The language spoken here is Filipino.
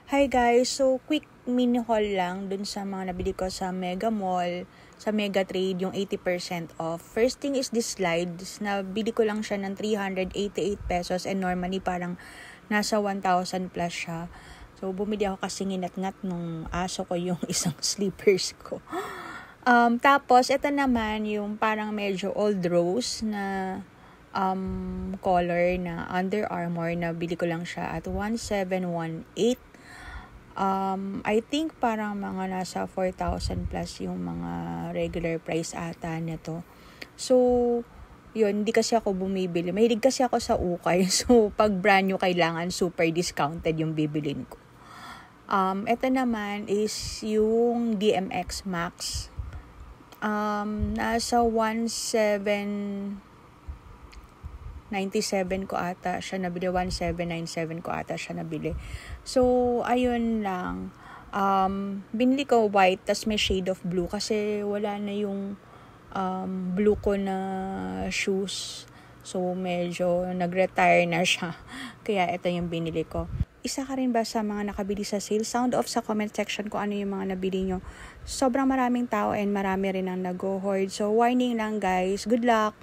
Hi guys, so quick mini haul lang dun sa mga nabili ko sa Mega Mall, sa Mega Trade, yung 80% off. First thing is this slides, nabili ko lang siya ng 388 pesos and normally parang nasa 1,000 plus siya. So bumili ako kasi nginat-ngat nung aso ko yung isang slippers ko. Tapos ito naman yung parang medyo old rose na color na Under Armour, na bili ko lang siya at 1,718. I think parang mga nasa 4,000 plus yung mga regular price ata nito. So, yun, hindi kasi ako bumibili. Mahilig kasi ako sa ukay. So, pag brand new, kailangan super discounted yung bibilin ko. Ito naman is yung DMX Max. Nasa 1,797 ko ata siya nabili, 1,797 ko ata siya nabili. So, ayun lang. Binili ko white, tas may shade of blue kasi wala na yung blue ko na shoes. So, medyo nag-retire na siya. Kaya ito yung binili ko. Isa ka rin ba sa mga nakabili sa sale? Sound off sa comment section kung ano yung mga nabili nyo. Sobrang maraming tao and marami rin ang nag-hoard. So, warning lang guys. Good luck!